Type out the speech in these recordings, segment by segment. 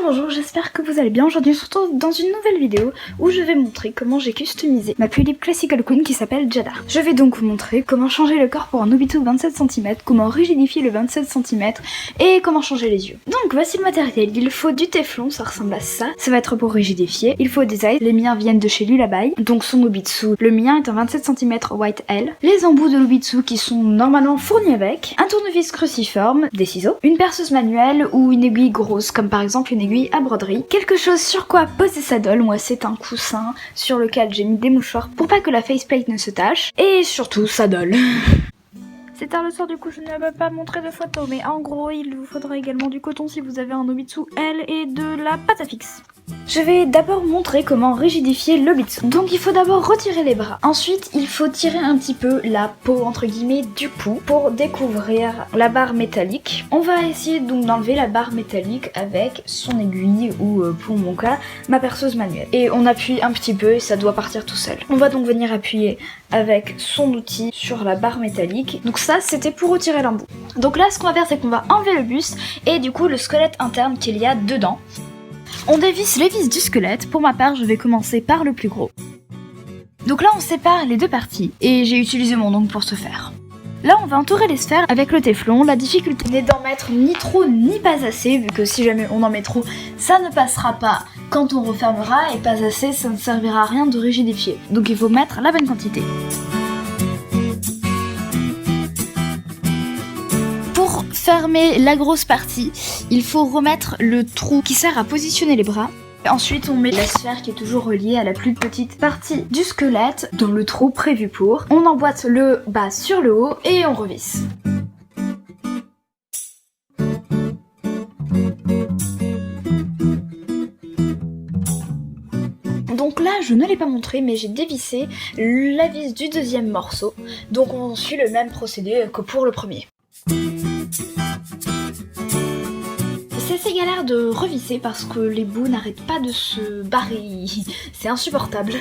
Bonjour, j'espère que vous allez bien. Aujourd'hui on se retrouve dans une nouvelle vidéo où je vais montrer comment j'ai customisé ma Tulip Classical Queen qui s'appelle Jada. Je vais donc vous montrer comment changer le corps pour un Nobitsu 27 cm, comment rigidifier le 27 cm et comment changer les yeux. Donc voici le matériel, il faut du téflon, ça ressemble à ça, ça va être pour rigidifier. Il faut des ailes, les miens viennent de chez Lullaby, donc son Nobitsu, le mien est un 27 cm White L, les embouts de Nobitsu qui sont normalement fournis avec, un tournevis cruciforme, des ciseaux, une perceuse manuelle ou une aiguille grosse comme par exemple une aiguille à broderie, quelque chose sur quoi poser sa doll, moi c'est un coussin sur lequel j'ai mis des mouchoirs pour pas que la faceplate ne se tache, et surtout sa doll. C'est tard le soir, du coup je ne vais pas montrer de photos, mais en gros il vous faudra également du coton si vous avez un Nobitsu L et de la pâte à fixe. Je vais d'abord montrer comment rigidifier le Nobitsu. Donc il faut d'abord retirer les bras. Ensuite il faut tirer un petit peu la peau entre guillemets du cou pour découvrir la barre métallique. On va essayer donc d'enlever la barre métallique avec son aiguille ou pour mon cas ma perceuse manuelle. Et on appuie un petit peu et ça doit partir tout seul. On va donc venir appuyer avec son outil sur la barre métallique. Donc ça c'était pour retirer l'embout. Donc là ce qu'on va faire c'est qu'on va enlever le buste et du coup le squelette interne qu'il y a dedans. On dévisse les vis du squelette, pour ma part je vais commencer par le plus gros. Donc là on sépare les deux parties et j'ai utilisé mon ongle pour ce faire. Là on va entourer les sphères avec le téflon, la difficulté n'est d'en mettre ni trop ni pas assez, vu que si jamais on en met trop ça ne passera pas quand on refermera et pas assez ça ne servira à rien de rigidifier. Donc il faut mettre la bonne quantité. Pour fermer la grosse partie, il faut remettre le trou qui sert à positionner les bras. Ensuite, on met la sphère qui est toujours reliée à la plus petite partie du squelette dans le trou prévu pour. On emboîte le bas sur le haut et on revisse. Donc là, je ne l'ai pas montré, mais j'ai dévissé la vis du deuxième morceau. Donc on suit le même procédé que pour le premier. C'est assez galère de revisser parce que les bouts n'arrêtent pas de se barrer, c'est insupportable.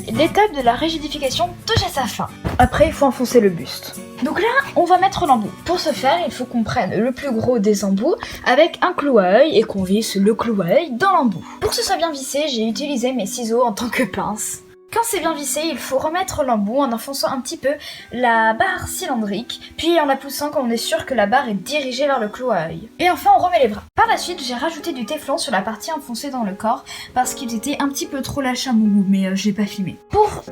L'étape de la rigidification touche à sa fin. Après il faut enfoncer le buste. Donc là on va mettre l'embout. Pour ce faire il faut qu'on prenne le plus gros des embouts avec un clou à œil et qu'on visse le clou à œil dans l'embout. Pour que ce soit bien vissé j'ai utilisé mes ciseaux en tant que pince. Quand c'est bien vissé, il faut remettre l'embout en enfonçant un petit peu la barre cylindrique, puis en la poussant quand on est sûr que la barre est dirigée vers le clou à œil. Et enfin on remet les bras. Par la suite j'ai rajouté du téflon sur la partie enfoncée dans le corps parce qu'il était un petit peu trop lâché à mon goût, mais j'ai pas filmé.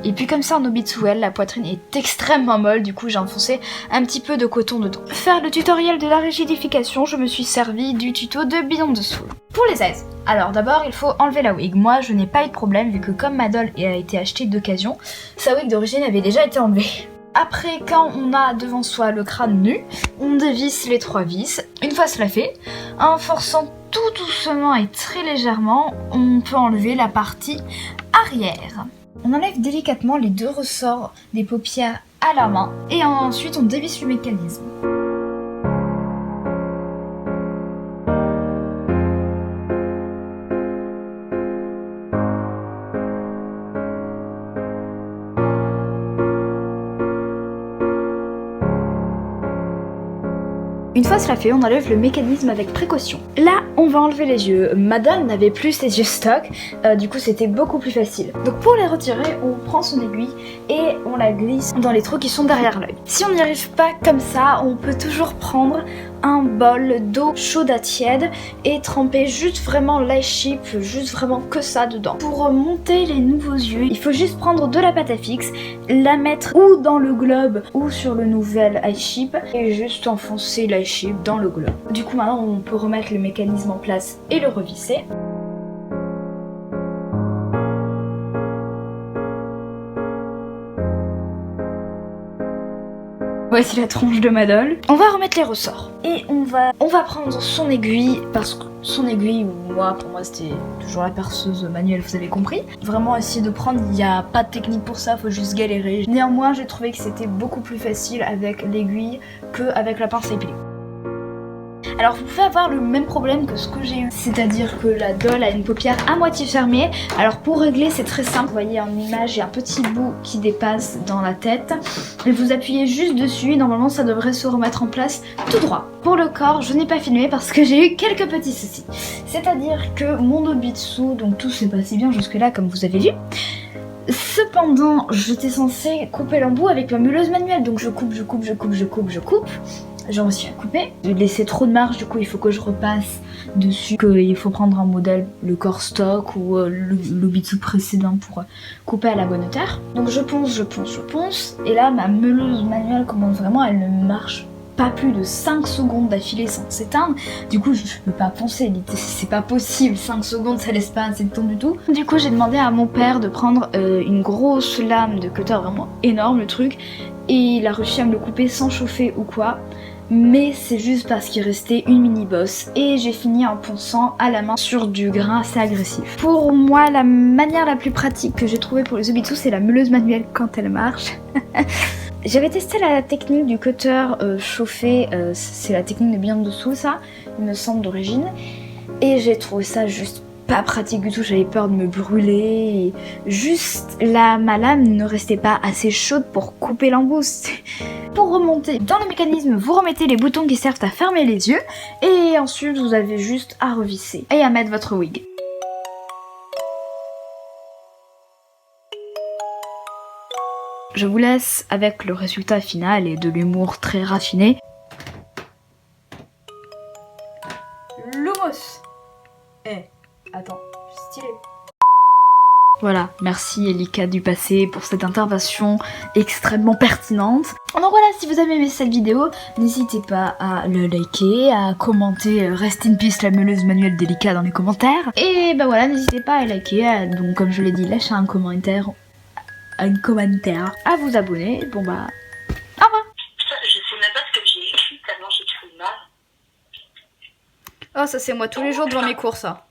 Et puis comme ça en Nobitsu L, la poitrine est extrêmement molle, du coup j'ai enfoncé un petit peu de coton dedans. Pour faire le tutoriel de la rigidification, je me suis servi du tuto de Beyond the Soul. Pour les aises, alors d'abord il faut enlever la wig. Moi je n'ai pas eu de problème vu que comme ma doll a été achetée d'occasion, sa wig d'origine avait déjà été enlevée. Après, quand on a devant soi le crâne nu, on dévisse les 3 vis. Une fois cela fait, en forçant tout doucement et très légèrement, on peut enlever la partie arrière. On enlève délicatement les 2 ressorts des paupières à la main et ensuite on dévisse le mécanisme. Une fois cela fait, on enlève le mécanisme avec précaution. Là, on va enlever les yeux. Ma doll n'avait plus ses yeux stock, du coup c'était beaucoup plus facile. Donc pour les retirer, on prend son aiguille et on la glisse dans les trous qui sont derrière l'œil. Si on n'y arrive pas comme ça, on peut toujours prendre un bol d'eau chaude à tiède et tremper juste vraiment l'ice chip, juste vraiment que ça dedans. Pour monter les nouveaux yeux, il faut juste prendre de la pâte à fixe, la mettre ou dans le globe ou sur le nouvel ice chip et juste enfoncer l'ice chip dans le globe. Du coup maintenant on peut remettre le mécanisme en place et le revisser. Voici la tronche de ma doll. On va remettre les ressorts. Et on va prendre son aiguille, parce que son aiguille, pour moi c'était toujours la perceuse manuelle, vous avez compris. Vraiment essayer de prendre, il n'y a pas de technique pour ça, faut juste galérer. Néanmoins j'ai trouvé que c'était beaucoup plus facile avec l'aiguille qu'avec la pince à épiler. Alors vous pouvez avoir le même problème que ce que j'ai eu, c'est-à-dire que la doll a une paupière à moitié fermée. Alors pour régler c'est très simple, vous voyez en image il y a un petit bout qui dépasse dans la tête et vous appuyez juste dessus et normalement ça devrait se remettre en place tout droit. Pour le corps je n'ai pas filmé parce que j'ai eu quelques petits soucis, c'est-à-dire que mon Nobitsu, donc tout s'est passé bien jusque là comme vous avez vu. Cependant, j'étais censée couper l'embout avec ma meuleuse manuelle, donc je coupe. J'ai réussi à couper. J'ai laissé trop de marge, du coup il faut que je repasse dessus, qu'il faut prendre un modèle, le corps stock ou le Nobitsu précédent pour couper à la bonne hauteur. Donc je ponce, et là ma meuleuse manuelle commence vraiment, elle ne marche pas plus de 5 secondes d'affilée sans s'éteindre. Du coup je peux pas poncer, c'est pas possible, 5 secondes ça laisse pas assez de temps du tout. Du coup j'ai demandé à mon père de prendre une grosse lame de cutter, vraiment énorme le truc, et il a réussi à me le couper sans chauffer ou quoi. Mais c'est juste parce qu'il restait une mini bosse et j'ai fini en ponçant à la main sur du grain assez agressif. Pour moi la manière la plus pratique que j'ai trouvée pour les Nobitsu c'est la meuleuse manuelle quand elle marche. J'avais testé la technique du cutter chauffé, c'est la technique de bien dessous ça, il me semble d'origine, et j'ai trouvé ça juste pas pratique du tout, j'avais peur de me brûler, et juste ma lame ne restait pas assez chaude pour couper l'embout. Pour remonter dans le mécanisme, vous remettez les boutons qui servent à fermer les yeux, et ensuite vous avez juste à revisser et à mettre votre wig. Je vous laisse avec le résultat final et de l'humour très raffiné. Lumos. Attends, stylé. Voilà, merci Elika du passé pour cette intervention extrêmement pertinente. Donc voilà, si vous avez aimé cette vidéo, n'hésitez pas à le liker, à commenter Rest in Peace la meuleuse manuelle d'Elika dans les commentaires. Et bah voilà, n'hésitez pas à liker, donc comme je l'ai dit, lâcher un commentaire, à vous abonner. Bon bah, au revoir. Je sais même pas ce que j'ai écrit tellement j'ai trouvé mal. Oh ça c'est moi tous les jours devant mes cours ça.